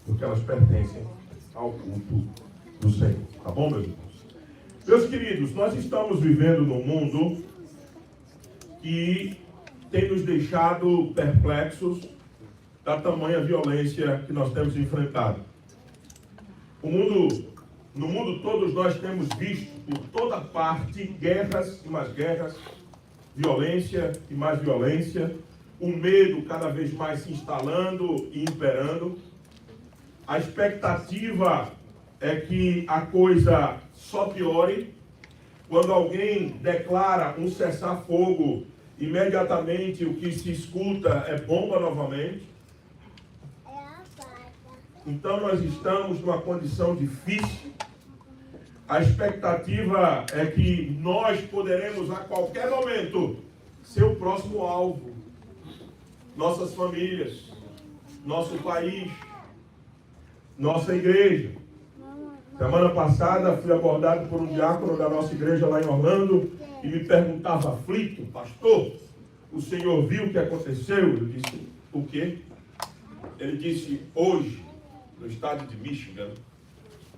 porque elas pertencem ao culto do Senhor. Tá bom, meus irmãos? Meus queridos, nós estamos vivendo num mundo que tem nos deixado perplexos da tamanha violência que nós temos enfrentado. No mundo todos nós temos visto por toda parte guerras e mais guerras, violência e mais violência, o medo cada vez mais se instalando e imperando. A expectativa é que a coisa só piore. Quando alguém declara um cessar-fogo, imediatamente o que se escuta é bomba novamente. Então nós estamos numa condição difícil. A expectativa é que nós poderemos a qualquer momento ser o próximo alvo. Nossas famílias, nosso país, nossa igreja. Semana passada fui abordado por um diácono da nossa igreja lá em Orlando e me perguntava aflito: pastor, o senhor viu o que aconteceu? Eu disse: o quê? Ele disse: hoje, no estado de Michigan,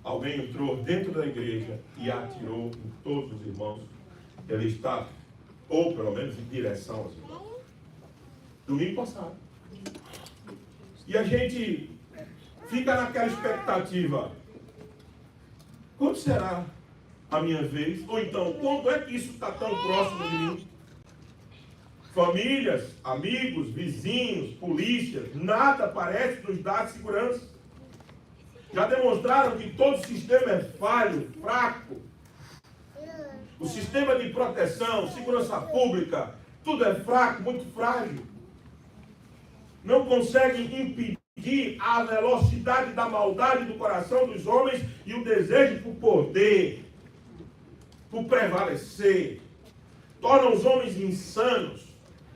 alguém entrou dentro da igreja e atirou em todos os irmãos. Ele está, ou pelo menos em direção aos irmãos. Domingo passado. E a gente fica naquela expectativa: quando será a minha vez? Ou então, quando é que isso está tão próximo de mim? Famílias, amigos, vizinhos, polícias, nada parece nos dar segurança. Já demonstraram que todo o sistema é falho, fraco. O sistema de proteção, segurança pública, tudo é fraco, muito frágil. Não conseguem impedir a velocidade da maldade do coração dos homens e o desejo por poder, por prevalecer. Tornam os homens insanos,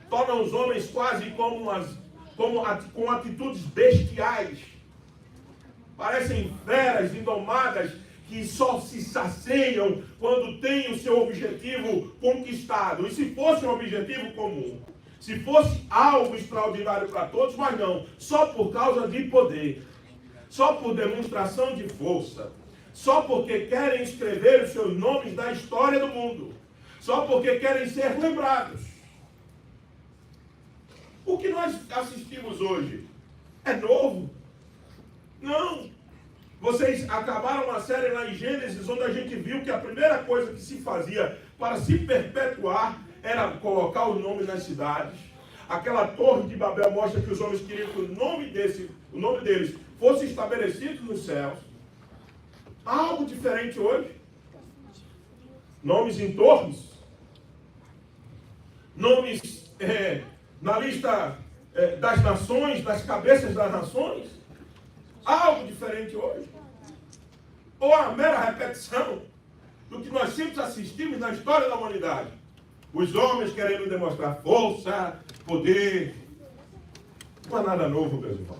tornam os homens quase com atitudes bestiais. Parecem feras indomadas que só se saciam quando têm o seu objetivo conquistado. E se fosse um objetivo comum, se fosse algo extraordinário para todos, mas não, só por causa de poder, só por demonstração de força, só porque querem escrever os seus nomes na história do mundo, só porque querem ser lembrados. O que nós assistimos hoje é novo? Não. Vocês acabaram uma série lá em Gênesis, onde a gente viu que a primeira coisa que se fazia para se perpetuar era colocar o nome nas cidades. Aquela torre de Babel mostra que os homens queriam que o nome deles fosse estabelecido nos céus. Há algo diferente hoje. Nomes em torres. Nomes na lista das nações, das cabeças das nações. Há algo diferente hoje. Ou a mera repetição do que nós sempre assistimos na história da humanidade. Os homens querendo demonstrar força, poder. Não é nada novo, meus irmãos.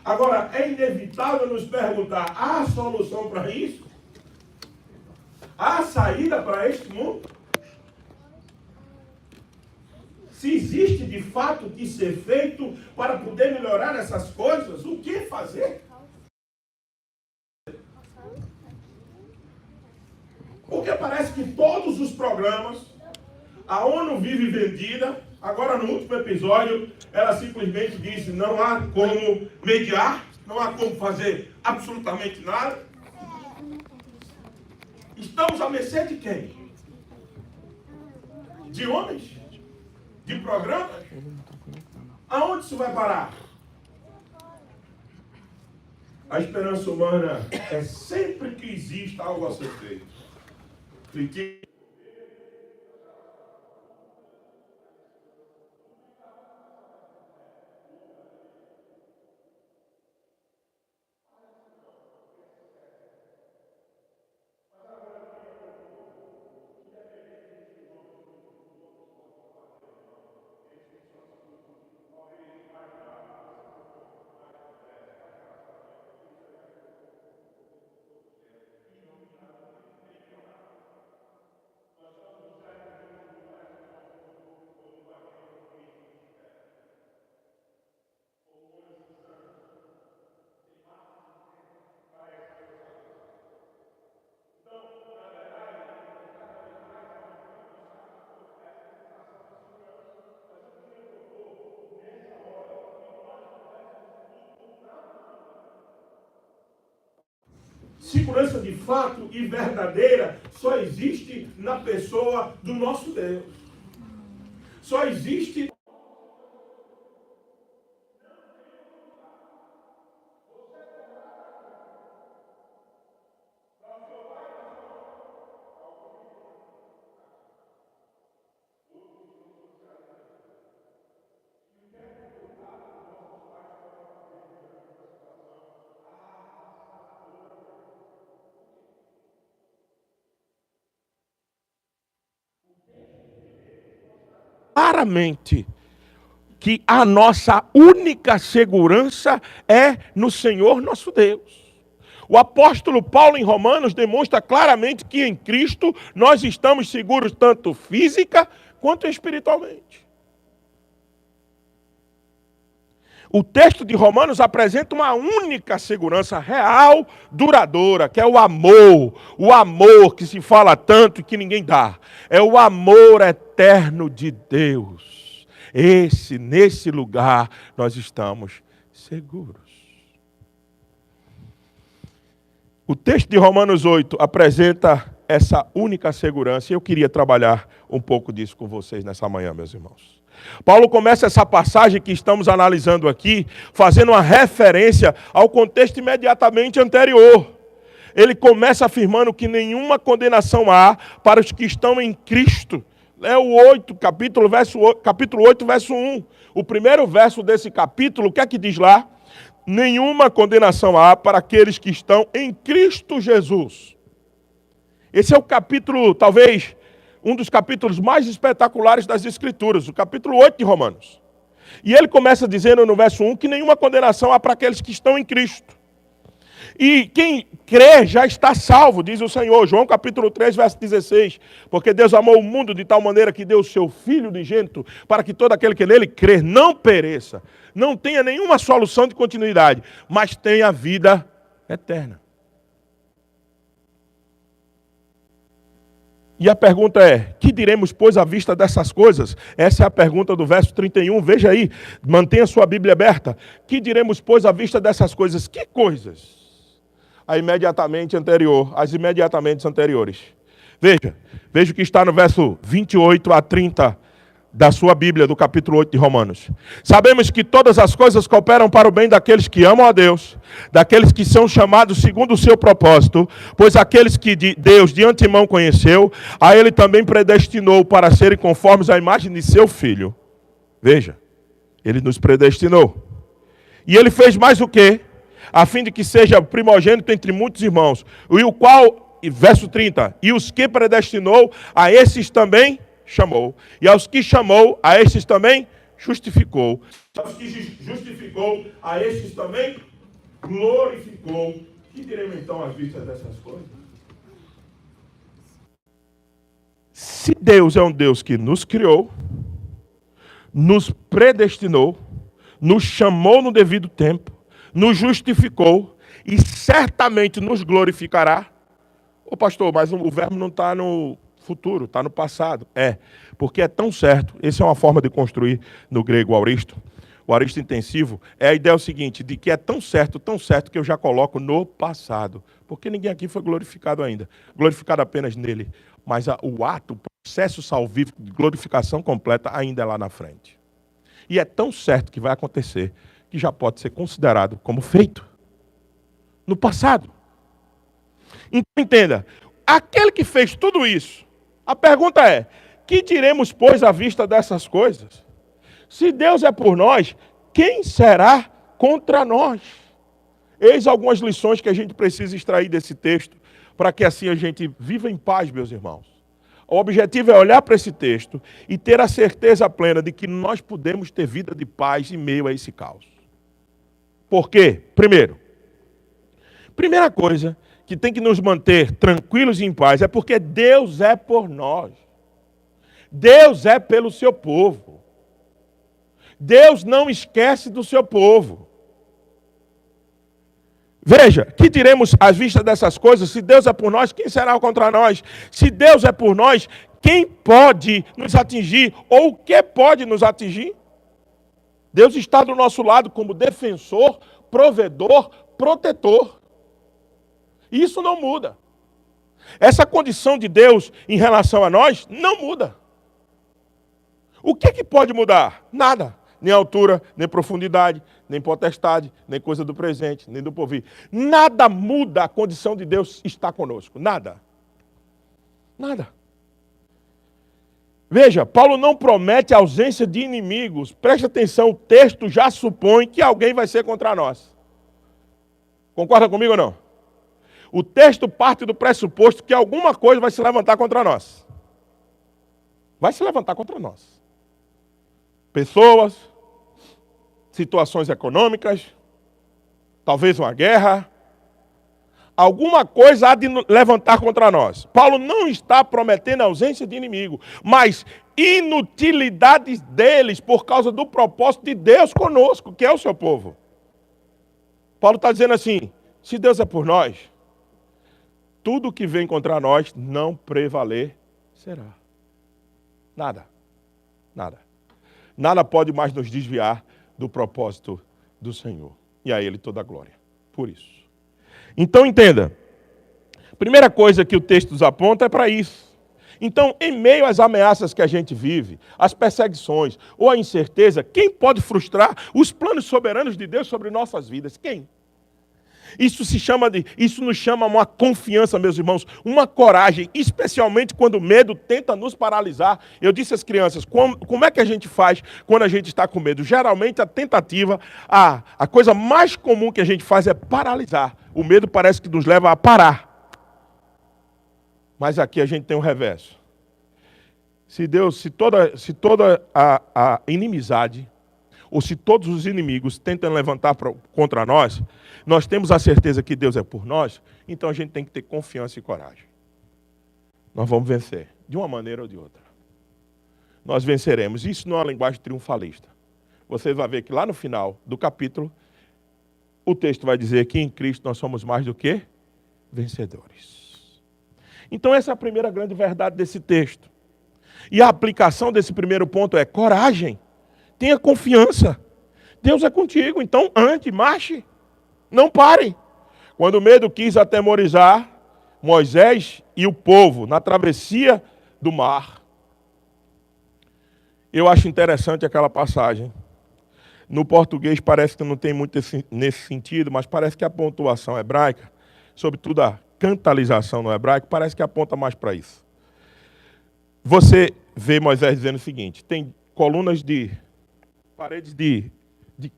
Agora, é inevitável nos perguntar: há solução para isso? Há saída para este mundo? Se existe de fato o que ser feito para poder melhorar essas coisas, o que fazer? Porque parece que todos os programas, a ONU vive vendida. Agora, no último episódio, ela simplesmente disse: não há como mediar, não há como fazer absolutamente nada. Estamos à mercê de quem? De homens? De programas? Aonde isso vai parar? A esperança humana é sempre que exista algo a ser feito. Critique. segurança de fato e verdadeira só existe na pessoa do nosso Deus. Só existe. Claramente que a nossa única segurança é no Senhor nosso Deus. O apóstolo Paulo em Romanos demonstra claramente que em Cristo nós estamos seguros tanto física quanto espiritualmente. O texto de Romanos apresenta uma única segurança real, duradoura, que é o amor. O amor que se fala tanto e que ninguém dá. É o amor eterno de Deus. Nesse lugar, nós estamos seguros. O texto de Romanos 8 apresenta essa única segurança. E eu queria trabalhar um pouco disso com vocês nessa manhã, meus irmãos. Paulo começa essa passagem que estamos analisando aqui, fazendo uma referência ao contexto imediatamente anterior. Ele começa afirmando que nenhuma condenação há para os que estão em Cristo. É o 8, capítulo 8, verso 1. O primeiro verso desse capítulo, o que é que diz lá? Nenhuma condenação há para aqueles que estão em Cristo Jesus. Esse é o capítulo, talvez, um dos capítulos mais espetaculares das Escrituras, o capítulo 8 de Romanos. E ele começa dizendo no verso 1 que nenhuma condenação há para aqueles que estão em Cristo. E quem crê já está salvo, diz o Senhor. João capítulo 3, verso 16. Porque Deus amou o mundo de tal maneira que deu o seu Filho unigênito, para que todo aquele que nele crer não pereça, não tenha nenhuma solução de continuidade, mas tenha vida eterna. E a pergunta é, que diremos, pois, à vista dessas coisas? Essa é a pergunta do verso 31, veja aí, mantenha sua Bíblia aberta. Que diremos, pois, à vista dessas coisas? Que coisas? As imediatamente anteriores. Veja o que está no verso 28 a 30 da sua Bíblia, do capítulo 8 de Romanos. Sabemos que todas as coisas cooperam para o bem daqueles que amam a Deus, daqueles que são chamados segundo o seu propósito, pois aqueles que Deus de antemão conheceu, a ele também predestinou para serem conformes à imagem de seu Filho. Veja, ele nos predestinou. E ele fez mais o quê? A fim de que seja primogênito entre muitos irmãos. E o qual, verso 30, e os que predestinou, a esses também chamou. E aos que chamou, a estes também justificou. Aos que justificou, a estes também glorificou. Que diremos então à vista dessas coisas? Se Deus é um Deus que nos criou, nos predestinou, nos chamou no devido tempo, nos justificou e certamente nos glorificará. Ô pastor, mas o verbo não está no futuro, está no passado. Porque é tão certo, essa é uma forma de construir no grego auristo. O auristo intensivo é a ideia seguinte, de que é tão certo que eu já coloco no passado. Porque ninguém aqui foi glorificado ainda. Glorificado apenas nele. Mas o ato, o processo salvífico de glorificação completa ainda é lá na frente. E é tão certo que vai acontecer, que já pode ser considerado como feito no passado. Então entenda, aquele que fez tudo isso, a pergunta é, que diremos, pois, à vista dessas coisas? Se Deus é por nós, quem será contra nós? Eis algumas lições que a gente precisa extrair desse texto, para que assim a gente viva em paz, meus irmãos. O objetivo é olhar para esse texto e ter a certeza plena de que nós podemos ter vida de paz em meio a esse caos. Por quê? Primeira coisa que tem que nos manter tranquilos e em paz é porque Deus é por nós. Deus é pelo seu povo. Deus não esquece do seu povo. Veja, que diremos à vista dessas coisas? Se Deus é por nós, quem será contra nós? Se Deus é por nós, quem pode nos atingir? Ou o que pode nos atingir? Deus está do nosso lado como defensor, provedor, protetor. Isso não muda. Essa condição de Deus em relação a nós não muda. O que pode mudar? Nada. Nem altura, nem profundidade, nem potestade, nem coisa do presente, nem do porvir. Nada muda a condição de Deus estar conosco. Nada. Nada. Veja, Paulo não promete a ausência de inimigos. Preste atenção, o texto já supõe que alguém vai ser contra nós. Concorda comigo ou não? O texto parte do pressuposto que alguma coisa vai se levantar contra nós. Vai se levantar contra nós. Pessoas, situações econômicas, talvez uma guerra. Alguma coisa há de levantar contra nós. Paulo não está prometendo a ausência de inimigo, mas inutilidades deles por causa do propósito de Deus conosco, que é o seu povo. Paulo está dizendo assim, se Deus é por nós, tudo que vem contra nós não prevalecerá. Nada. Nada. Nada pode mais nos desviar do propósito do Senhor. E a Ele toda a glória. Por isso. Então entenda. Primeira coisa que o texto nos aponta é para isso. Então, em meio às ameaças que a gente vive, às perseguições ou à incerteza, quem pode frustrar os planos soberanos de Deus sobre nossas vidas? Quem? Isso nos chama uma confiança, meus irmãos, uma coragem, especialmente quando o medo tenta nos paralisar. Eu disse às crianças, como é que a gente faz quando a gente está com medo? Geralmente a tentativa, a coisa mais comum que a gente faz é paralisar. O medo parece que nos leva a parar. Mas aqui a gente tem o reverso. Se toda a inimizade, ou se todos os inimigos tentam levantar contra nós, nós temos a certeza que Deus é por nós, então a gente tem que ter confiança e coragem. Nós vamos vencer, de uma maneira ou de outra. Nós venceremos. Isso não é uma linguagem triunfalista. Vocês vão ver que lá no final do capítulo, o texto vai dizer que em Cristo nós somos mais do que vencedores. Então essa é a primeira grande verdade desse texto. E a aplicação desse primeiro ponto é coragem. Tenha confiança. Deus é contigo, então ande, marche. Não pare. Quando o medo quis atemorizar Moisés e o povo na travessia do mar, eu acho interessante aquela passagem. No português parece que não tem muito nesse sentido, mas parece que a pontuação hebraica, sobretudo a cantalização no hebraico, parece que aponta mais para isso. Você vê Moisés dizendo o seguinte, tem colunas de paredes de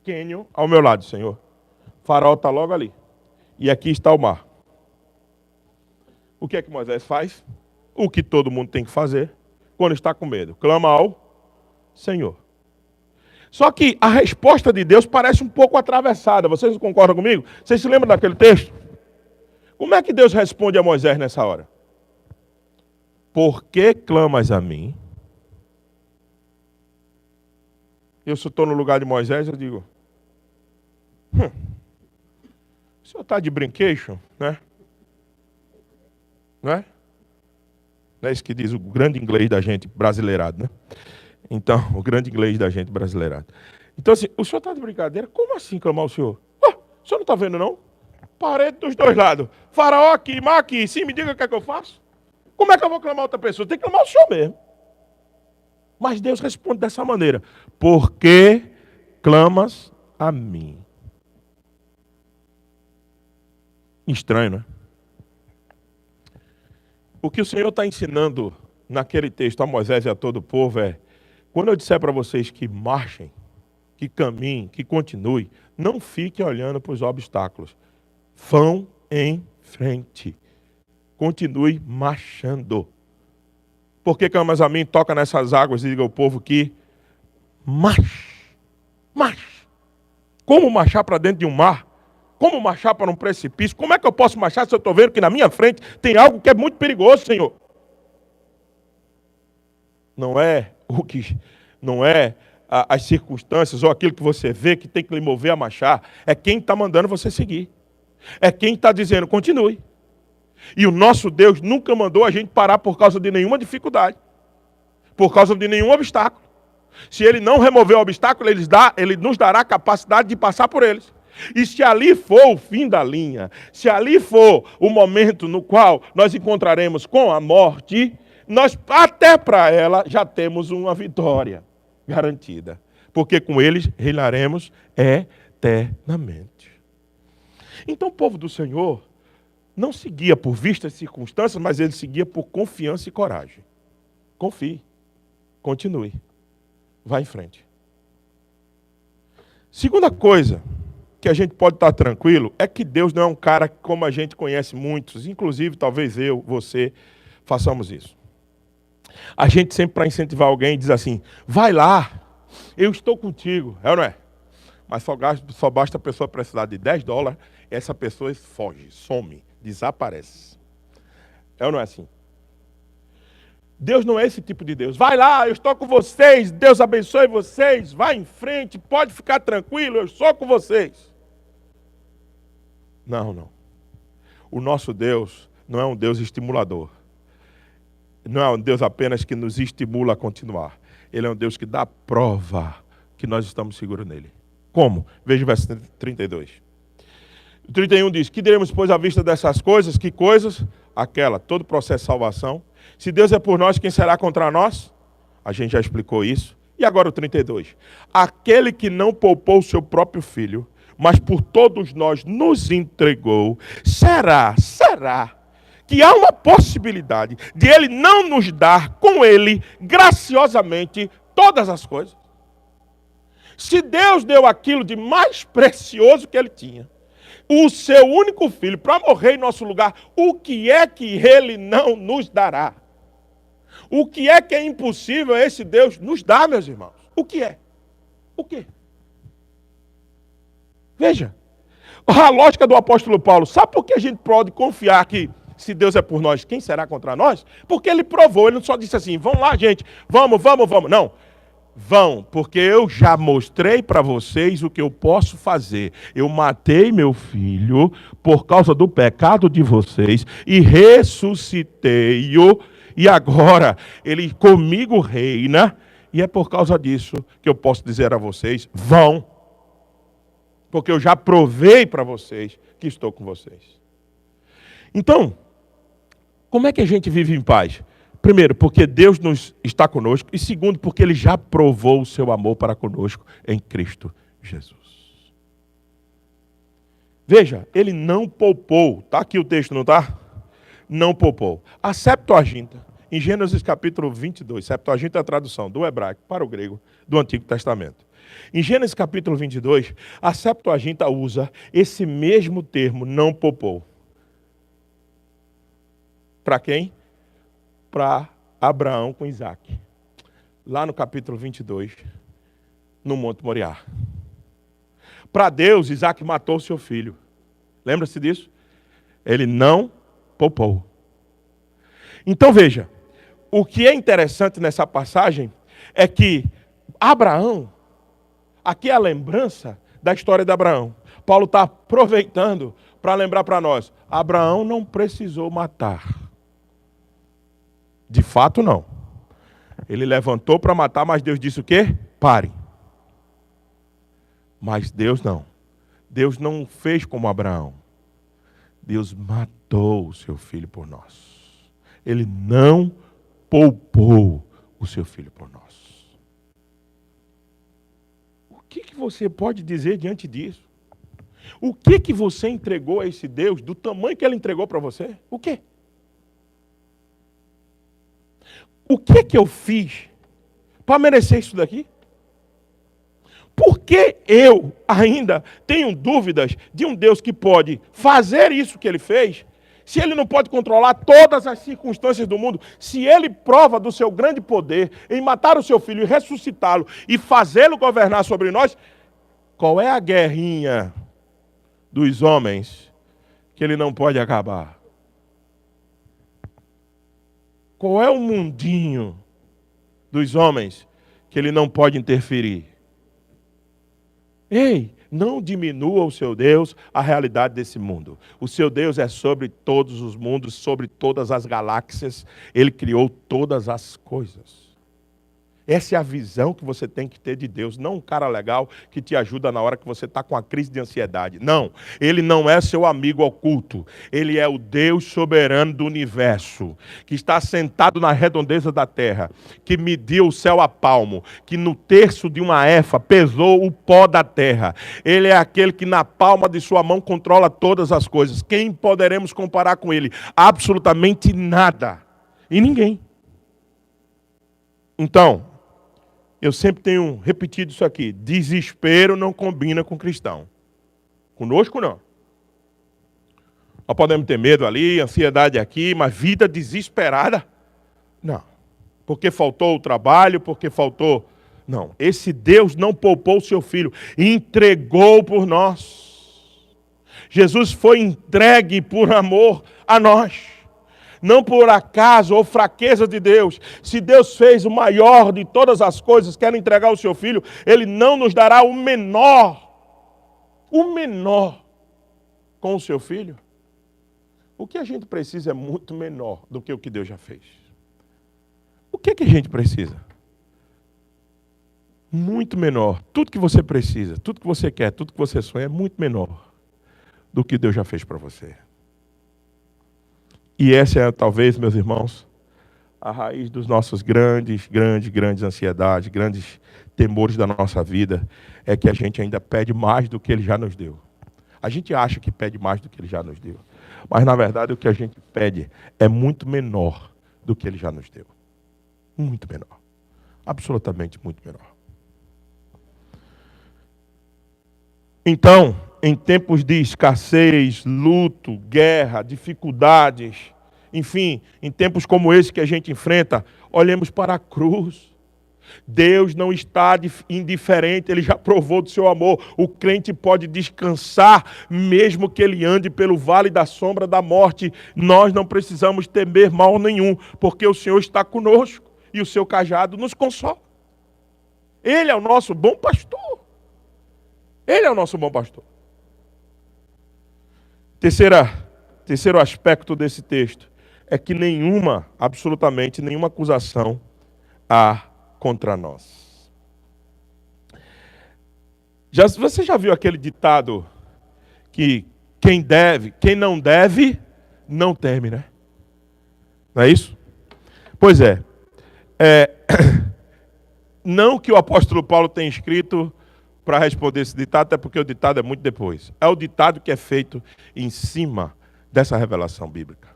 cânion ao meu lado, Senhor. O farol está logo ali. E aqui está o mar. O que é que Moisés faz? O que todo mundo tem que fazer quando está com medo. Clama ao Senhor. Só que a resposta de Deus parece um pouco atravessada. Vocês concordam comigo? Vocês se lembram daquele texto? Como é que Deus responde a Moisés nessa hora? Por que clamas a mim? Eu se estou no lugar de Moisés, eu digo, o senhor está de brincation, né? Não é? Não é isso que diz o grande inglês da gente brasileirado, né? Então, o grande inglês da gente brasileirado. Então, assim, o senhor está de brincadeira? Como assim clamar o senhor? O senhor não está vendo, não? Parede dos dois lados. Faraó aqui, mar aqui. Sim, me diga o que é que eu faço. Como é que eu vou clamar outra pessoa? Tem que clamar o senhor mesmo. Mas Deus responde dessa maneira. Por que clamas a mim? Estranho, não é? O que o Senhor está ensinando naquele texto a Moisés e a todo o povo é, quando eu disser para vocês que marchem, que caminhem, que continuem, não fiquem olhando para os obstáculos. Vão em frente. Continue marchando. Por que clamas a mim? Toca nessas águas e diga ao povo que marche. Marche. Como marchar para dentro de um mar? Como marchar para um precipício? Como é que eu posso marchar se eu estou vendo que na minha frente tem algo que é muito perigoso, Senhor? Não é as circunstâncias ou aquilo que você vê que tem que lhe mover a marchar. É quem está mandando você seguir. É quem está dizendo, continue. E o nosso Deus nunca mandou a gente parar por causa de nenhuma dificuldade. Por causa de nenhum obstáculo. Se Ele não remover o obstáculo, Ele nos dará a capacidade de passar por eles. E se ali for o fim da linha, se ali for o momento no qual nós encontraremos com a morte, nós até para ela já temos uma vitória garantida. Porque com eles reinaremos eternamente. Então o povo do Senhor não seguia por vistas circunstâncias, mas ele seguia por confiança e coragem. Confie, continue, vá em frente. Segunda coisa que a gente pode estar tranquilo é que Deus não é um cara como a gente conhece muitos, inclusive talvez eu, você, façamos isso. A gente sempre para incentivar alguém diz assim, vai lá, eu estou contigo, é ou não é? Mas só basta a pessoa precisar de $10, essa pessoa foge, some, desaparece. É ou não é assim? Deus não é esse tipo de Deus. Vai lá, eu estou com vocês, Deus abençoe vocês, vai em frente, pode ficar tranquilo, eu estou com vocês. Não. O nosso Deus não é um Deus estimulador. Não é um Deus apenas que nos estimula a continuar. Ele é um Deus que dá prova que nós estamos seguros nele. Como? Veja o verso 32. O 31 diz, que diremos, pois, à vista dessas coisas? Que coisas? Aquela, todo o processo de salvação. Se Deus é por nós, quem será contra nós? A gente já explicou isso. E agora o 32. Aquele que não poupou o seu próprio filho, mas por todos nós nos entregou, será que há uma possibilidade de ele não nos dar com ele, graciosamente, todas as coisas? Se Deus deu aquilo de mais precioso que ele tinha, o seu único filho, para morrer em nosso lugar, o que é que ele não nos dará? O que é impossível esse Deus nos dar, meus irmãos? O que é? O quê? Veja, a lógica do apóstolo Paulo, sabe por que a gente pode confiar que se Deus é por nós, quem será contra nós? Porque ele provou, ele não só disse assim, vamos lá gente, vamos. Não, vão, porque eu já mostrei para vocês o que eu posso fazer. Eu matei meu filho por causa do pecado de vocês e ressuscitei-o. E agora ele comigo reina. E é por causa disso que eu posso dizer a vocês, vão. Porque eu já provei para vocês que estou com vocês. Então, como é que a gente vive em paz? Primeiro, porque Deus está conosco. E segundo, porque Ele já provou o seu amor para conosco em Cristo Jesus. Veja, Ele não poupou. Está aqui o texto, não está? Não poupou. A Septuaginta, em Gênesis capítulo 22, Septuaginta é a tradução do hebraico para o grego do Antigo Testamento. Em Gênesis capítulo 22, a Septuaginta usa esse mesmo termo, não poupou. Para quem? Para Abraão com Isaac. Lá no capítulo 22, no Monte Moriá. Para Deus, Isaac matou seu filho. Lembra-se disso? Ele não poupou. Então veja, o que é interessante nessa passagem é que Abraão, aqui é a lembrança da história de Abraão. Paulo está aproveitando para lembrar para nós, Abraão não precisou matar. De fato, não. Ele levantou para matar, mas Deus disse o quê? Pare. Mas Deus não. Deus não fez como Abraão. Deus matou o seu filho por nós. Ele não poupou o seu filho por nós. O que você pode dizer diante disso? O que você entregou a esse Deus do tamanho que Ele entregou para você? O quê? O que eu fiz para merecer isso daqui? Por que eu ainda tenho dúvidas de um Deus que pode fazer isso que Ele fez, se Ele não pode controlar todas as circunstâncias do mundo, se Ele prova do seu grande poder em matar o seu filho e ressuscitá-lo e fazê-lo governar sobre nós? Qual é a guerrinha dos homens que Ele não pode acabar? Qual é o mundinho dos homens que Ele não pode interferir? Ei, não diminua o seu Deus a realidade desse mundo. O seu Deus é sobre todos os mundos, sobre todas as galáxias. Ele criou todas as coisas. Essa é a visão que você tem que ter de Deus. Não um cara legal que te ajuda na hora que você está com a crise de ansiedade. Não. Ele não é seu amigo oculto. Ele é o Deus soberano do universo, que está sentado na redondeza da terra, que mediu o céu a palmo, que no terço de uma efa pesou o pó da terra. Ele é aquele que na palma de sua mão controla todas as coisas. Quem poderemos comparar com ele? Absolutamente nada. E ninguém. Então, eu sempre tenho repetido isso aqui. Desespero não combina com cristão. Conosco não. Nós podemos ter medo ali, ansiedade aqui, mas vida desesperada, não. Porque faltou o trabalho, porque faltou... Não, esse Deus não poupou o seu filho, entregou por nós. Jesus foi entregue por amor a nós. Não por acaso ou fraqueza de Deus. Se Deus fez o maior de todas as coisas, quer entregar o seu filho, Ele não nos dará o menor com o seu filho. O que a gente precisa é muito menor do que o que Deus já fez. O que a gente precisa? Muito menor. Tudo que você precisa, tudo que você quer, tudo que você sonha é muito menor do que Deus já fez para você. E essa é, talvez, meus irmãos, a raiz dos nossos grandes ansiedades, grandes temores da nossa vida, é que a gente ainda pede mais do que Ele já nos deu. A gente acha que pede mais do que Ele já nos deu. Mas, na verdade, o que a gente pede é muito menor do que Ele já nos deu. Muito menor. Absolutamente muito menor. Então, em tempos de escassez, luto, guerra, dificuldades, enfim, em tempos como esse que a gente enfrenta, olhemos para a cruz. Deus não está indiferente, Ele já provou do seu amor. O crente pode descansar, mesmo que ele ande pelo vale da sombra da morte. Nós não precisamos temer mal nenhum, porque o Senhor está conosco e o seu cajado nos consola. Ele é o nosso bom pastor. Ele é o nosso bom pastor. Terceiro aspecto desse texto é que absolutamente nenhuma acusação há contra nós. Você já viu aquele ditado que quem não deve, não teme, né? Não é isso? Pois é. Não que o apóstolo Paulo tenha escrito para responder esse ditado, até porque o ditado é muito depois. É o ditado que é feito em cima dessa revelação bíblica.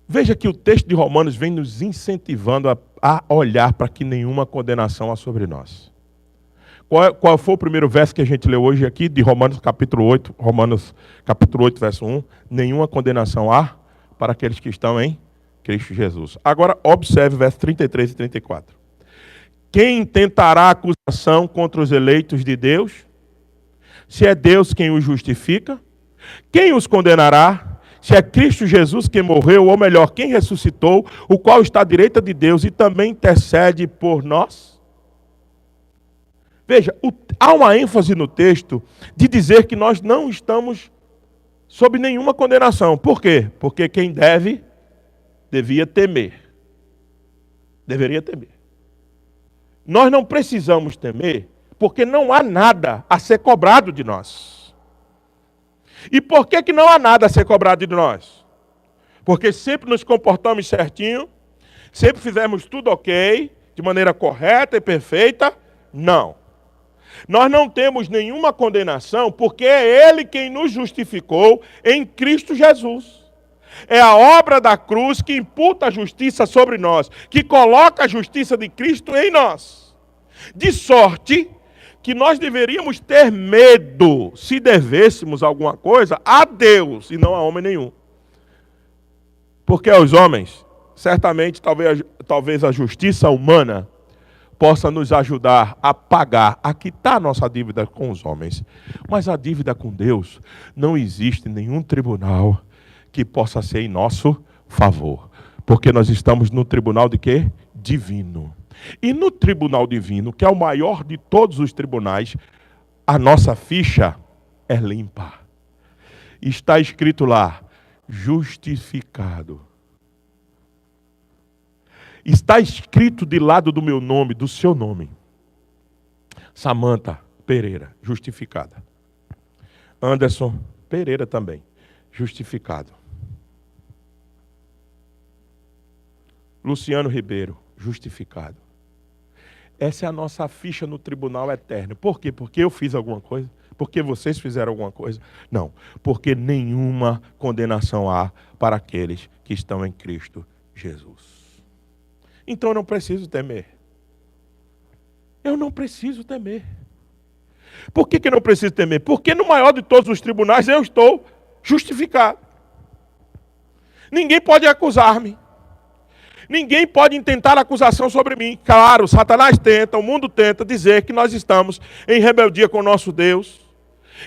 Veja que o texto de Romanos vem nos incentivando a olhar para que nenhuma condenação há sobre nós. Qual foi o primeiro verso que a gente leu hoje aqui, de Romanos capítulo 8, verso 1? Nenhuma condenação há para aqueles que estão em Cristo Jesus. Agora, observe versos 33 e 34. Quem tentará acusação contra os eleitos de Deus? Se é Deus quem os justifica, quem os condenará? Se é Cristo Jesus quem morreu, ou melhor, quem ressuscitou, o qual está à direita de Deus e também intercede por nós? Veja, há uma ênfase no texto de dizer que nós não estamos sob nenhuma condenação. Por quê? Porque quem devia temer. Deveria temer. Nós não precisamos temer, porque não há nada a ser cobrado de nós. E por que não há nada a ser cobrado de nós? Porque sempre nos comportamos certinho, sempre fizemos tudo ok, de maneira correta e perfeita. Não. Nós não temos nenhuma condenação, porque é Ele quem nos justificou em Cristo Jesus. É a obra da cruz que imputa a justiça sobre nós, que coloca a justiça de Cristo em nós. De sorte que nós deveríamos ter medo, se devêssemos alguma coisa, a Deus e não a homem nenhum. Porque aos homens, certamente, talvez a justiça humana possa nos ajudar a pagar, a quitar nossa dívida com os homens. Mas a dívida com Deus, não existe nenhum tribunal que possa ser em nosso favor. Porque nós estamos no tribunal de quê? Divino. E no tribunal divino, que é o maior de todos os tribunais, a nossa ficha é limpa. Está escrito lá, justificado. Está escrito de lado do meu nome, do seu nome. Samanta Pereira, justificada. Anderson Pereira também, justificado. Luciano Ribeiro, justificado. Essa é a nossa ficha no tribunal eterno. Por quê? Porque eu fiz alguma coisa? Porque vocês fizeram alguma coisa? Não, porque nenhuma condenação há para aqueles que estão em Cristo Jesus. Então eu não preciso temer. Eu não preciso temer. Por que eu não preciso temer? Porque no maior de todos os tribunais eu estou justificado. Ninguém pode acusar-me. Ninguém pode intentar acusação sobre mim. Claro, Satanás tenta, o mundo tenta dizer que nós estamos em rebeldia com o nosso Deus,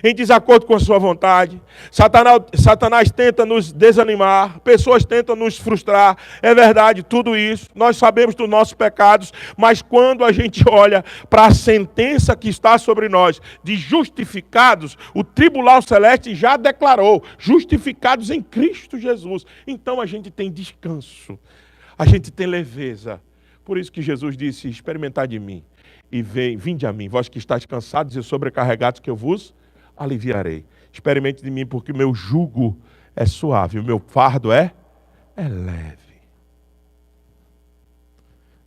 em desacordo com a sua vontade. Satanás tenta nos desanimar, pessoas tentam nos frustrar. É verdade, tudo isso. Nós sabemos dos nossos pecados, mas quando a gente olha para a sentença que está sobre nós, de justificados, o tribunal celeste já declarou, justificados em Cristo Jesus. Então a gente tem descanso, a gente tem leveza. Por isso que Jesus disse, experimentai de mim, e vinde a mim, vós que estáis cansados e sobrecarregados, que eu vos aliviarei. Experimente de mim, porque o meu jugo é suave, o meu fardo é leve.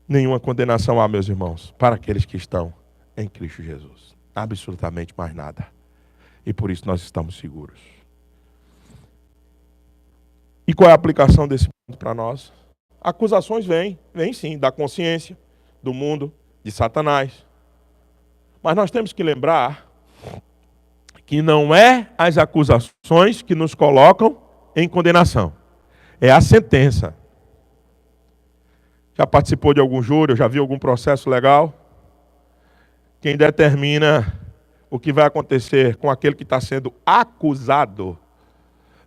Nenhuma condenação há, meus irmãos, para aqueles que estão em Cristo Jesus. Absolutamente mais nada. E por isso nós estamos seguros. E qual é a aplicação desse ponto para nós? Acusações vêm sim, da consciência, do mundo, de Satanás. Mas nós temos que lembrar que não é as acusações que nos colocam em condenação. É a sentença. Já participou de algum júri, já viu algum processo legal? Quem determina o que vai acontecer com aquele que está sendo acusado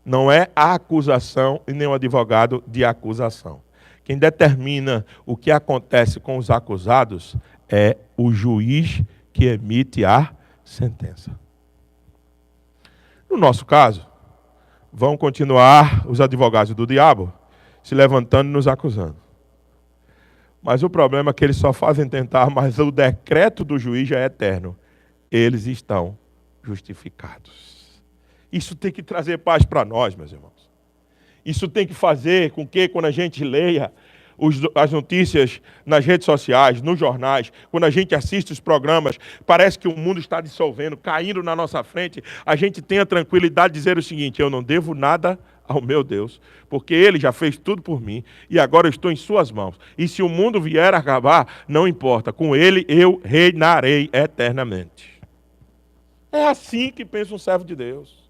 não é a acusação e nem o advogado de acusação. Quem determina o que acontece com os acusados é o juiz que emite a sentença. No nosso caso, vão continuar os advogados do diabo se levantando e nos acusando. Mas o problema é que eles só fazem tentar, mas o decreto do juiz já é eterno. Eles estão justificados. Isso tem que trazer paz para nós, meus irmãos. Isso tem que fazer com que, quando a gente leia as notícias nas redes sociais, nos jornais, quando a gente assiste os programas, parece que o mundo está dissolvendo, caindo na nossa frente, a gente tem a tranquilidade de dizer o seguinte: eu não devo nada ao meu Deus, porque Ele já fez tudo por mim, e agora eu estou em suas mãos. E se o mundo vier a acabar, não importa, com Ele eu reinarei eternamente. É assim que pensa um servo de Deus.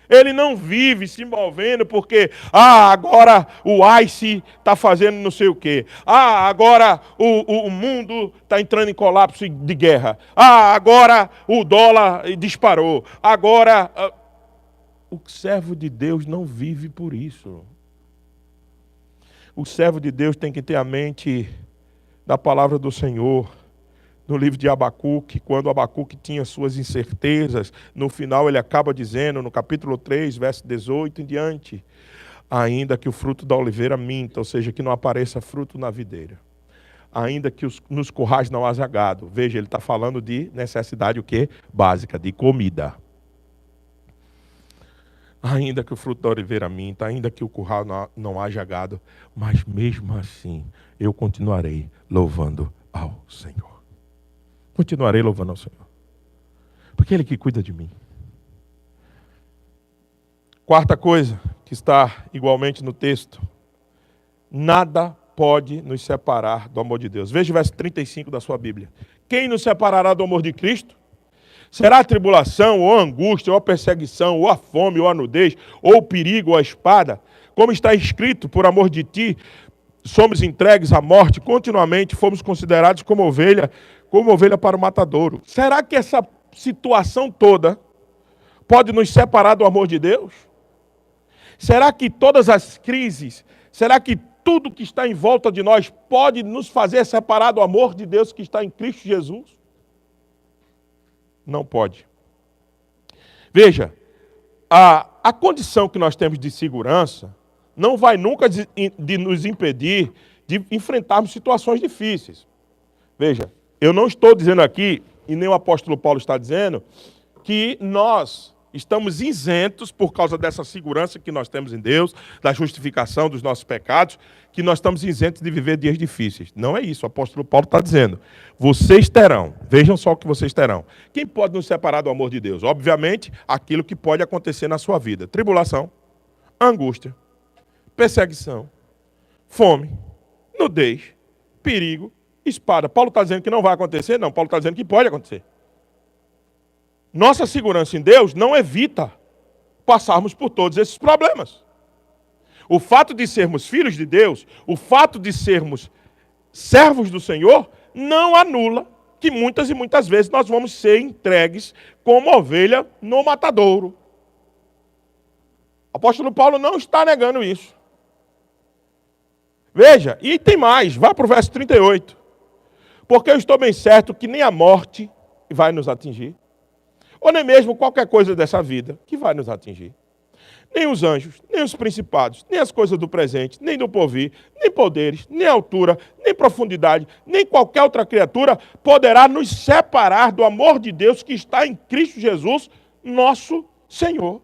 Ele não vive se movendo porque, agora o ICE está fazendo não sei o quê. Agora o mundo está entrando em colapso de guerra. Agora o dólar disparou. Agora, o servo de Deus não vive por isso. O servo de Deus tem que ter a mente da palavra do Senhor. No livro de Abacuque, quando Abacuque tinha suas incertezas, no final ele acaba dizendo, no capítulo 3, verso 18 em diante, ainda que o fruto da oliveira minta, ou seja, que não apareça fruto na videira, ainda que nos currais não haja gado. Veja, ele está falando de necessidade o quê? Básica, de comida. Ainda que o fruto da oliveira minta, ainda que o curral não haja gado, mas mesmo assim eu continuarei louvando ao Senhor. Continuarei louvando ao Senhor. Porque Ele que cuida de mim. Quarta coisa que está igualmente no texto. Nada pode nos separar do amor de Deus. Veja o verso 35 da sua Bíblia. Quem nos separará do amor de Cristo? Será a tribulação, ou a angústia, ou a perseguição, ou a fome, ou a nudez, ou o perigo, ou a espada? Como está escrito, por amor de ti, somos entregues à morte, continuamente fomos considerados como ovelha para o matadouro. Será que essa situação toda pode nos separar do amor de Deus? Será que todas as crises, será que tudo que está em volta de nós pode nos fazer separar do amor de Deus que está em Cristo Jesus? Não pode. Veja, a condição que nós temos de segurança não vai nunca de nos impedir de enfrentarmos situações difíceis. Veja, eu não estou dizendo aqui, e nem o apóstolo Paulo está dizendo, que nós estamos isentos por causa dessa segurança que nós temos em Deus, da justificação dos nossos pecados, que nós estamos isentos de viver dias difíceis. Não é isso, o apóstolo Paulo está dizendo. Vocês terão, vejam só o que vocês terão. Quem pode nos separar do amor de Deus? Obviamente, aquilo que pode acontecer na sua vida. Tribulação, angústia, perseguição, fome, nudez, perigo, espada. Paulo está dizendo que não vai acontecer? Não, Paulo está dizendo que pode acontecer. Nossa segurança em Deus não evita passarmos por todos esses problemas. O fato de sermos filhos de Deus, o fato de sermos servos do Senhor, não anula que muitas e muitas vezes nós vamos ser entregues como ovelha no matadouro. O apóstolo Paulo não está negando isso. Veja, e tem mais, vá para o verso 38. Porque eu estou bem certo que nem a morte vai nos atingir, ou nem mesmo qualquer coisa dessa vida que vai nos atingir. Nem os anjos, nem os principados, nem as coisas do presente, nem do porvir, nem poderes, nem altura, nem profundidade, nem qualquer outra criatura poderá nos separar do amor de Deus que está em Cristo Jesus, nosso Senhor.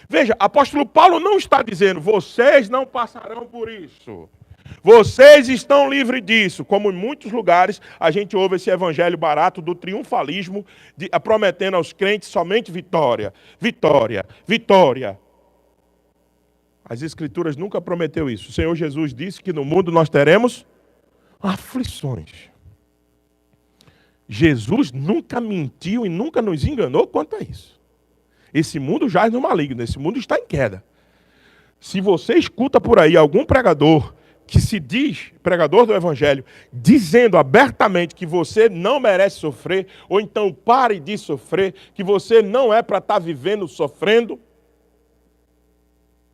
Veja, apóstolo Paulo não está dizendo, vocês não passarão por isso. Vocês estão livres disso. Como em muitos lugares a gente ouve esse evangelho barato do triunfalismo, prometendo aos crentes somente vitória, vitória, vitória. As Escrituras nunca prometeu isso. O Senhor Jesus disse que no mundo nós teremos aflições. Jesus nunca mentiu e nunca nos enganou quanto a isso. Esse mundo jaz no maligno, esse mundo está em queda. Se você escuta por aí algum pregador que se diz pregador do evangelho, dizendo abertamente que você não merece sofrer, ou então pare de sofrer, que você não é para estar vivendo sofrendo,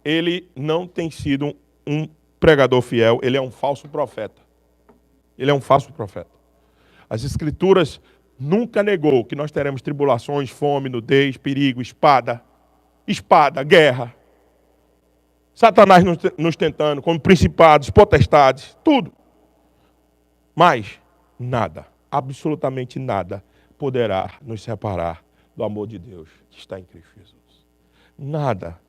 ele não tem sido um pregador fiel, ele é um falso profeta. Ele é um falso profeta. As Escrituras nunca negou que nós teremos tribulações, fome, nudez, perigo, espada, guerra. Satanás nos tentando, como principados, potestades, tudo. Mas nada, absolutamente nada, poderá nos separar do amor de Deus que está em Cristo Jesus. Nada.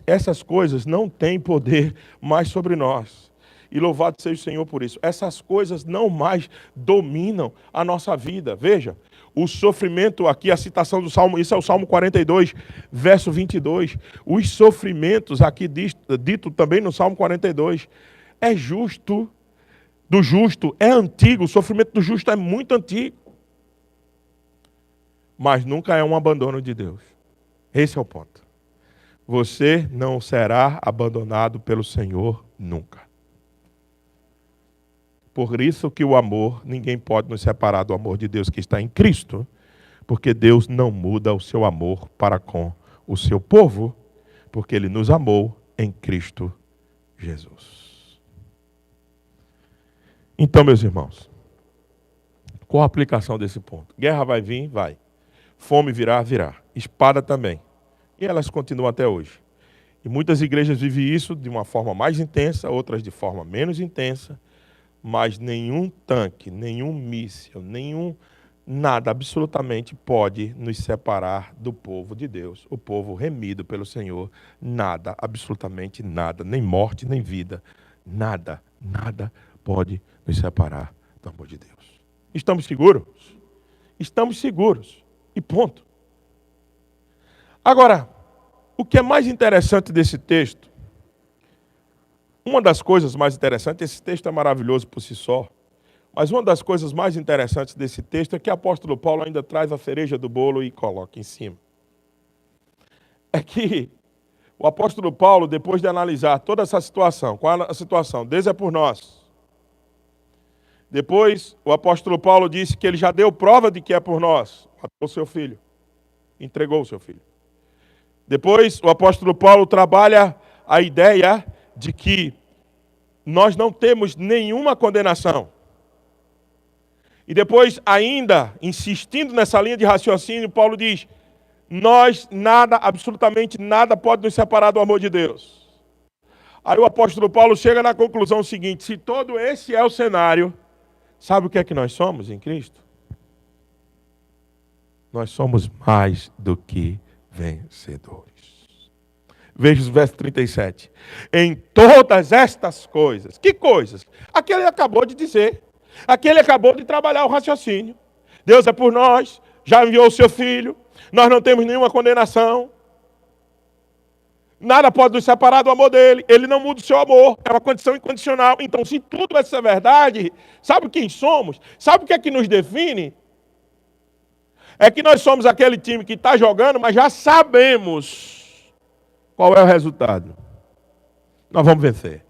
Essas coisas não têm poder mais sobre nós. E louvado seja o Senhor por isso. Essas coisas não mais dominam a nossa vida. Veja, o sofrimento aqui, a citação do Salmo, isso é o Salmo 42, verso 22. Os sofrimentos aqui dito também no Salmo 42, é justo, do justo, é antigo, o sofrimento do justo é muito antigo. Mas nunca é um abandono de Deus. Esse é o ponto. Você não será abandonado pelo Senhor nunca. Por isso que o amor, ninguém pode nos separar do amor de Deus que está em Cristo, porque Deus não muda o seu amor para com o seu povo, porque Ele nos amou em Cristo Jesus. Então, meus irmãos, qual a aplicação desse ponto? Guerra vai vir? Vai. Fome virá? Virá. Espada também. E elas continuam até hoje. E muitas igrejas vivem isso de uma forma mais intensa, outras de forma menos intensa, mas nenhum tanque, nenhum míssil, nada absolutamente pode nos separar do povo de Deus, o povo remido pelo Senhor. Nada, absolutamente nada, nem morte, nem vida, nada pode nos separar do amor de Deus. Estamos seguros? Estamos seguros. E ponto. Agora, o que é mais interessante desse texto, uma das coisas mais interessantes, esse texto é maravilhoso por si só, mas uma das coisas mais interessantes desse texto é que o apóstolo Paulo ainda traz a cereja do bolo e coloca em cima. É que o apóstolo Paulo, depois de analisar toda essa situação, qual é a situação? Deus é por nós. Depois, o apóstolo Paulo disse que ele já deu prova de que é por nós. Matou o seu filho. Entregou o seu filho. Depois, o apóstolo Paulo trabalha a ideia de que nós não temos nenhuma condenação. E depois, ainda, insistindo nessa linha de raciocínio, Paulo diz, nós, nada, absolutamente nada pode nos separar do amor de Deus. Aí o apóstolo Paulo chega na conclusão seguinte: se todo esse é o cenário, sabe o que é que nós somos em Cristo? Nós somos mais do que vencedores. Veja o verso 37. Em todas estas coisas. Que coisas? Aquele acabou de dizer. Aquele acabou de trabalhar o raciocínio. Deus é por nós, já enviou o seu Filho, nós não temos nenhuma condenação. Nada pode nos separar do amor dele. Ele não muda o seu amor. É uma condição incondicional. Então, se tudo essa é verdade, sabe quem somos? Sabe o que é que nos define? É que nós somos aquele time que está jogando, mas já sabemos qual é o resultado. Nós vamos vencer.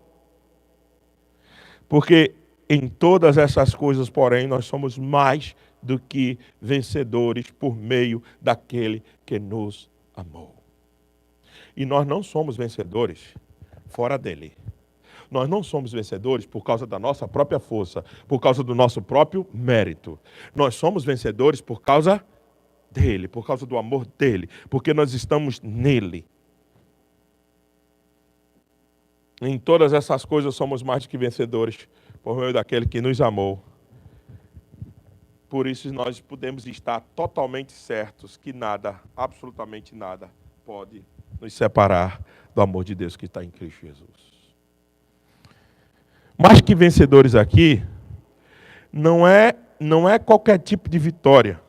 Porque em todas essas coisas, porém, nós somos mais do que vencedores por meio daquele que nos amou. E nós não somos vencedores fora dele. Nós não somos vencedores por causa da nossa própria força, por causa do nosso próprio mérito. Nós somos vencedores por causa dele, por causa do amor dele, porque nós estamos nele. Em todas essas coisas somos mais do que vencedores por meio daquele que nos amou. Por isso nós podemos estar totalmente certos que nada, absolutamente nada, pode nos separar do amor de Deus que está em Cristo Jesus. Mais que vencedores aqui, não é qualquer tipo de vitória.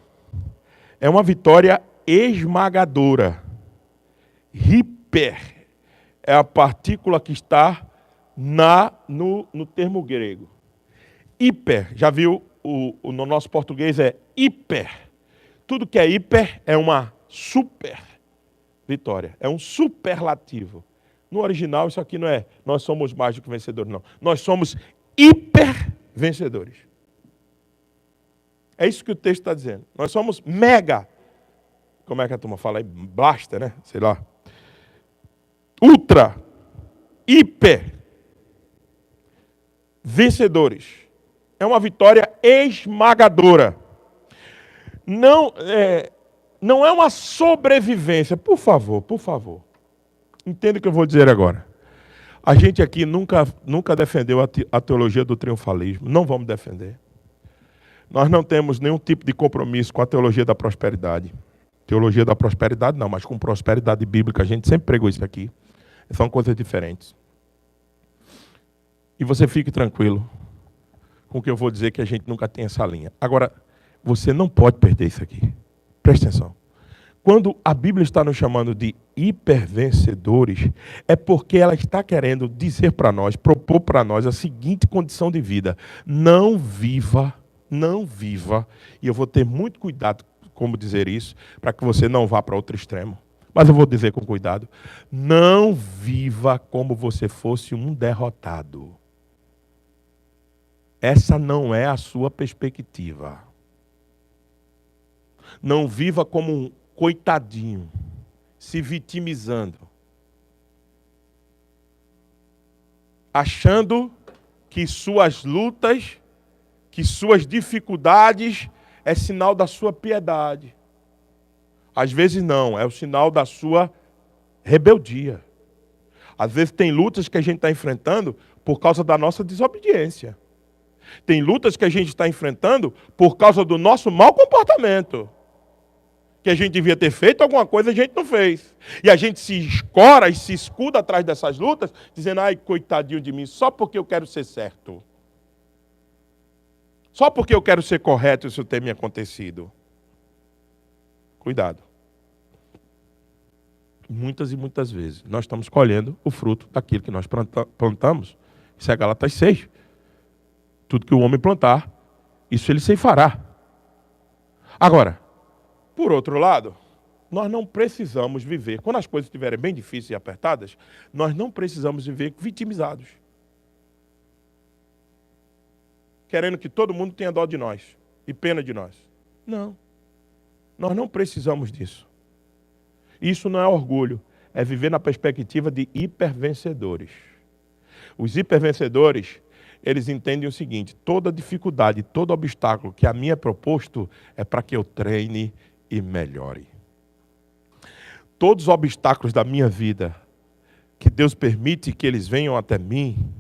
É uma vitória esmagadora. Hiper é a partícula que está no termo grego. Hiper, já viu, no nosso português é hiper. Tudo que é hiper é uma super vitória. É um superlativo. No original, isso aqui não é nós somos mais do que vencedores, não. Nós somos hiper vencedores. É isso que o texto está dizendo. Nós somos mega. Como é que a turma fala aí? Blaster, né? Sei lá. Ultra. Hiper. Vencedores. É uma vitória esmagadora. Não é uma sobrevivência. Por favor, por favor. Entenda o que eu vou dizer agora. A gente aqui nunca defendeu a teologia do triunfalismo. Não vamos defender. Nós não temos nenhum tipo de compromisso com a teologia da prosperidade. Teologia da prosperidade não, mas com prosperidade bíblica. A gente sempre pregou isso aqui. São coisas diferentes. E você fique tranquilo com o que eu vou dizer, que a gente nunca tem essa linha. Agora, você não pode perder isso aqui. Preste atenção. Quando a Bíblia está nos chamando de hipervencedores, é porque ela está querendo dizer para nós, propor para nós a seguinte condição de vida. Não viva, e eu vou ter muito cuidado como dizer isso, para que você não vá para outro extremo. Mas eu vou dizer com cuidado. Não viva como você fosse um derrotado. Essa não é a sua perspectiva. Não viva como um coitadinho, se vitimizando, achando que suas lutas, que suas dificuldades é sinal da sua piedade. Às vezes não, é o sinal da sua rebeldia. Às vezes tem lutas que a gente está enfrentando por causa da nossa desobediência. Tem lutas que a gente está enfrentando por causa do nosso mau comportamento. Que a gente devia ter feito alguma coisa, a gente não fez. E a gente se escora e se escuda atrás dessas lutas, dizendo, ai, coitadinho de mim, só porque eu quero ser certo. Só porque eu quero ser correto, isso tem me acontecido. Cuidado. Muitas e muitas vezes, nós estamos colhendo o fruto daquilo que nós plantamos. Isso é Gálatas 6. Tudo que o homem plantar, isso ele ceifará. Agora, por outro lado, nós não precisamos viver, quando as coisas estiverem bem difíceis e apertadas, nós não precisamos viver vitimizados. Querendo que todo mundo tenha dó de nós e pena de nós. Não. Nós não precisamos disso. Isso não é orgulho, é viver na perspectiva de hipervencedores. Os hipervencedores, eles entendem o seguinte: toda dificuldade, todo obstáculo que a mim é proposto é para que eu treine e melhore. Todos os obstáculos da minha vida que Deus permite que eles venham até mim,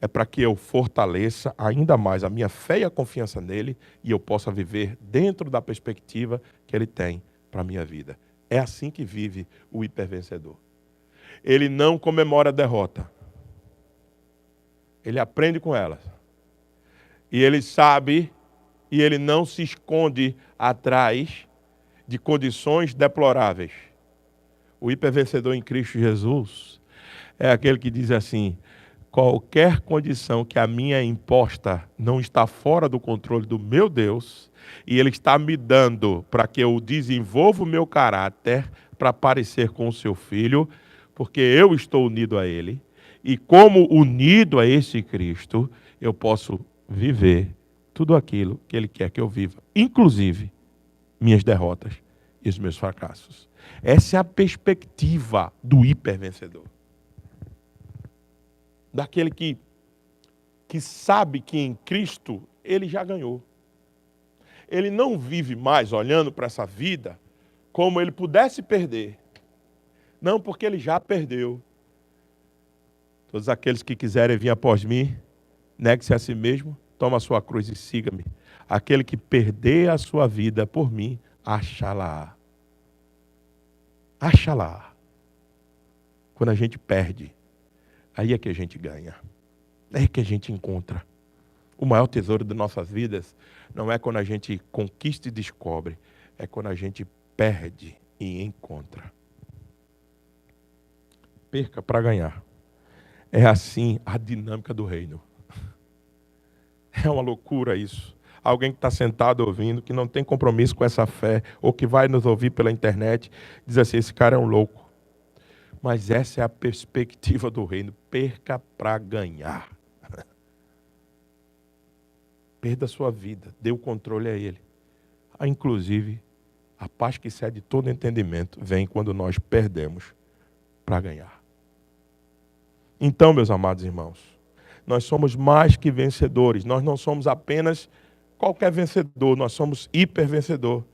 é para que eu fortaleça ainda mais a minha fé e a confiança nele e eu possa viver dentro da perspectiva que ele tem para a minha vida. É assim que vive o hipervencedor. Ele não comemora a derrota. Ele aprende com elas. E ele sabe e ele não se esconde atrás de condições deploráveis. O hipervencedor em Cristo Jesus é aquele que diz assim: qualquer condição que a minha é imposta não está fora do controle do meu Deus, e Ele está me dando para que eu desenvolva o meu caráter para parecer com o seu Filho, porque eu estou unido a Ele, e como unido a esse Cristo, eu posso viver tudo aquilo que Ele quer que eu viva, inclusive minhas derrotas e os meus fracassos. Essa é a perspectiva do hipervencedor. Daquele que sabe que em Cristo ele já ganhou. Ele não vive mais olhando para essa vida como ele pudesse perder. Não, porque ele já perdeu. Todos aqueles que quiserem vir após mim, negue-se a si mesmo, toma a sua cruz e siga-me. Aquele que perder a sua vida por mim, achará. Achará. Quando a gente perde, aí é que a gente ganha. É que a gente encontra. O maior tesouro das nossas vidas não é quando a gente conquista e descobre, é quando a gente perde e encontra. Perca para ganhar. É assim a dinâmica do reino. É uma loucura isso. Alguém que está sentado ouvindo, que não tem compromisso com essa fé, ou que vai nos ouvir pela internet, diz assim: esse cara é um louco. Mas essa é a perspectiva do reino. Perca para ganhar. Perda a sua vida. Dê o controle a ele. Inclusive, a paz que excede todo entendimento vem quando nós perdemos para ganhar. Então, meus amados irmãos, nós somos mais que vencedores. Nós não somos apenas qualquer vencedor. Nós somos hipervencedor.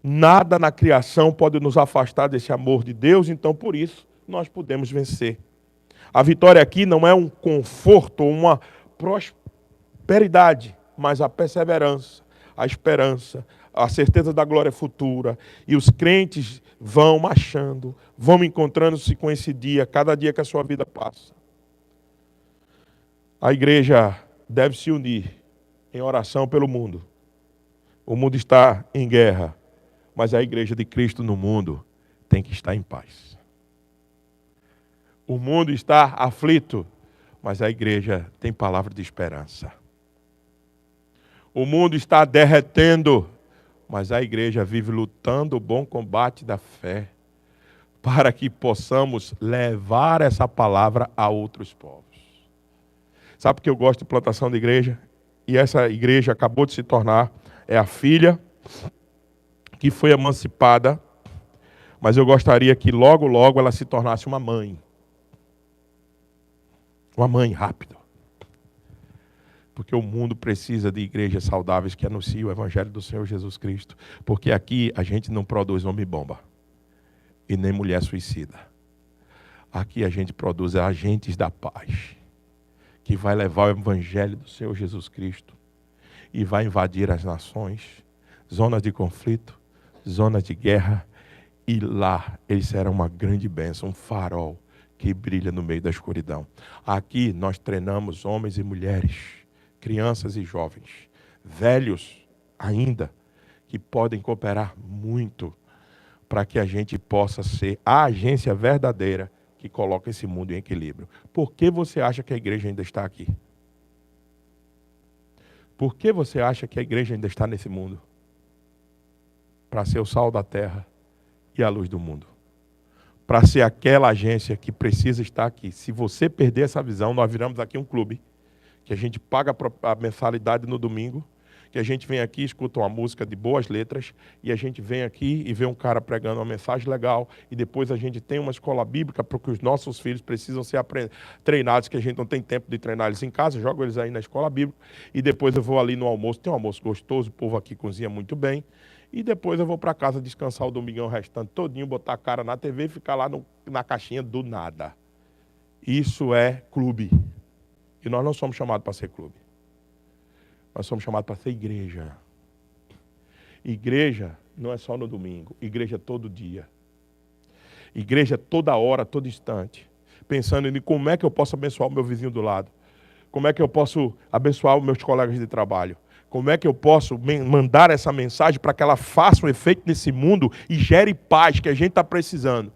Nada na criação pode nos afastar desse amor de Deus. Então, por isso, nós podemos vencer. A vitória aqui não é um conforto ou uma prosperidade, mas a perseverança, a esperança, a certeza da glória futura. E os crentes vão marchando, vão encontrando-se com esse dia, cada dia que a sua vida passa. A igreja deve se unir em oração pelo mundo. O mundo está em guerra, mas a igreja de Cristo no mundo tem que estar em paz. O mundo está aflito, mas a igreja tem palavra de esperança. O mundo está derretendo, mas a igreja vive lutando o bom combate da fé, para que possamos levar essa palavra a outros povos. Sabe por que eu gosto de plantação de igreja? E essa igreja acabou de se tornar, é a filha que foi emancipada, mas eu gostaria que logo, logo ela se tornasse uma mãe. Uma mãe, rápido. Porque o mundo precisa de igrejas saudáveis que anunciem o Evangelho do Senhor Jesus Cristo. Porque aqui a gente não produz homem-bomba e nem mulher suicida. Aqui a gente produz agentes da paz, que vai levar o Evangelho do Senhor Jesus Cristo e vai invadir as nações, zonas de conflito, zonas de guerra, e lá eles serão uma grande bênção, um farol que brilha no meio da escuridão. Aqui nós treinamos homens e mulheres, crianças e jovens, velhos ainda, que podem cooperar muito para que a gente possa ser a agência verdadeira que coloca esse mundo em equilíbrio. Por que você acha que a igreja ainda está aqui? Por que você acha que a igreja ainda está nesse mundo? Para ser o sal da terra e a luz do mundo. Para ser aquela agência que precisa estar aqui. Se você perder essa visão, nós viramos aqui um clube, que a gente paga a mensalidade no domingo, que a gente vem aqui, escuta uma música de boas letras, e a gente vem aqui e vê um cara pregando uma mensagem legal, e depois a gente tem uma escola bíblica porque os nossos filhos precisam ser treinados, que a gente não tem tempo de treinar eles em casa, jogo eles aí na escola bíblica, e depois eu vou ali no almoço, tem um almoço gostoso, o povo aqui cozinha muito bem, e depois eu vou para casa descansar o domingão restante todinho, botar a cara na TV e ficar lá na caixinha do nada. Isso é clube. E nós não somos chamados para ser clube. Nós somos chamados para ser igreja. Igreja não é só no domingo. Igreja todo dia. Igreja toda hora, todo instante. Pensando em como é que eu posso abençoar o meu vizinho do lado. Como é que eu posso abençoar os meus colegas de trabalho. Como é que eu posso mandar essa mensagem para que ela faça um efeito nesse mundo e gere paz que a gente está precisando.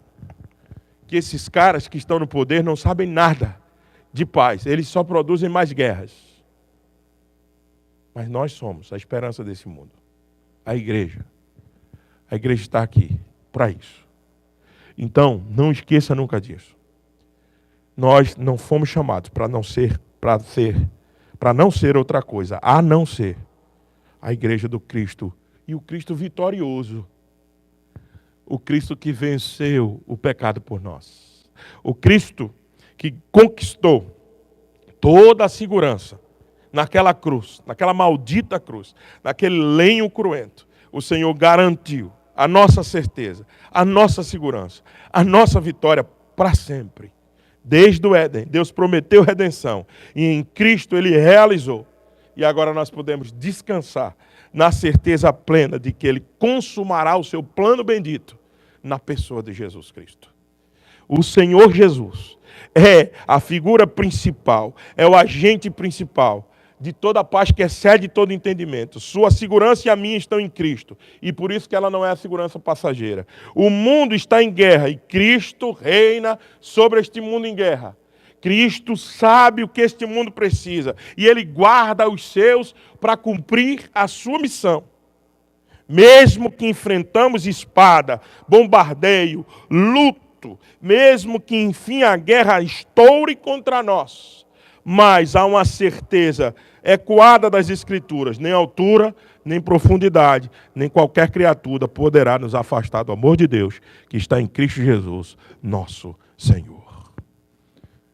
Que esses caras que estão no poder não sabem nada de paz. Eles só produzem mais guerras. Mas nós somos a esperança desse mundo. A igreja. A igreja está aqui para isso. Então, não esqueça nunca disso. Nós não fomos chamados para não ser outra coisa, a não ser a igreja do Cristo. E o Cristo vitorioso. O Cristo que venceu o pecado por nós. O Cristo que conquistou toda a segurança naquela cruz, naquela maldita cruz, naquele lenho cruento. O Senhor garantiu a nossa certeza, a nossa segurança, a nossa vitória para sempre. Desde o Éden, Deus prometeu redenção. E em Cristo Ele realizou. E agora nós podemos descansar na certeza plena de que Ele consumará o seu plano bendito na pessoa de Jesus Cristo. O Senhor Jesus é a figura principal, é o agente principal de toda a paz que excede todo entendimento. Sua segurança e a minha estão em Cristo. E por isso que ela não é a segurança passageira. O mundo está em guerra e Cristo reina sobre este mundo em guerra. Cristo sabe o que este mundo precisa. E Ele guarda os seus para cumprir a sua missão. Mesmo que enfrentamos espada, bombardeio, luto, mesmo que enfim a guerra estoure contra nós, mas há uma certeza ecoada das Escrituras, nem altura, nem profundidade, nem qualquer criatura poderá nos afastar do amor de Deus, que está em Cristo Jesus, nosso Senhor.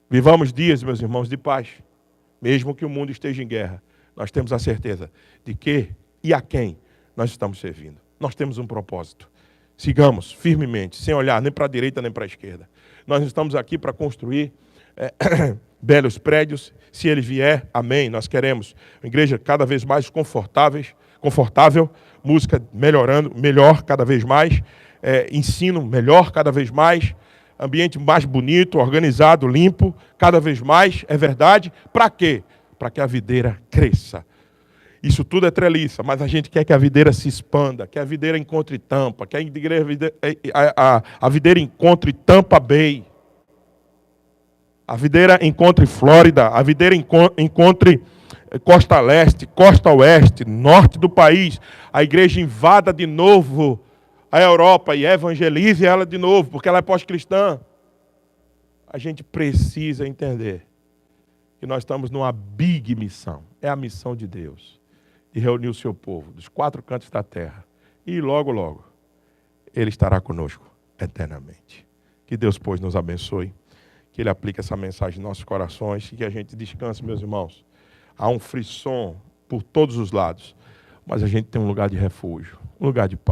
Vivamos dias, meus irmãos, de paz, mesmo que o mundo esteja em guerra. Nós temos a certeza de que e a quem nós estamos servindo. Nós temos um propósito. Sigamos firmemente, sem olhar nem para a direita nem para a esquerda. Nós estamos aqui para construir belos prédios, se Ele vier, amém, nós queremos uma igreja cada vez mais confortável, música melhor cada vez mais, ensino melhor cada vez mais, ambiente mais bonito, organizado, limpo, cada vez mais, é verdade, para quê? Para que a videira cresça. Isso tudo é treliça, mas a gente quer que a videira se expanda, que a videira encontre tampa, que a videira encontre Tampa Bay, a videira encontre Flórida, a videira encontre Costa Leste, Costa Oeste, Norte do país. A igreja invada de novo a Europa e evangelize ela de novo, porque ela é pós-cristã. A gente precisa entender que nós estamos numa big missão. É a missão de Deus, de reunir o seu povo dos 4 cantos da terra. E logo, logo, Ele estará conosco eternamente. Que Deus, pois, nos abençoe. Que Ele aplique essa mensagem em nossos corações e que a gente descanse, meus irmãos. Há um frisson por todos os lados, mas a gente tem um lugar de refúgio, um lugar de paz.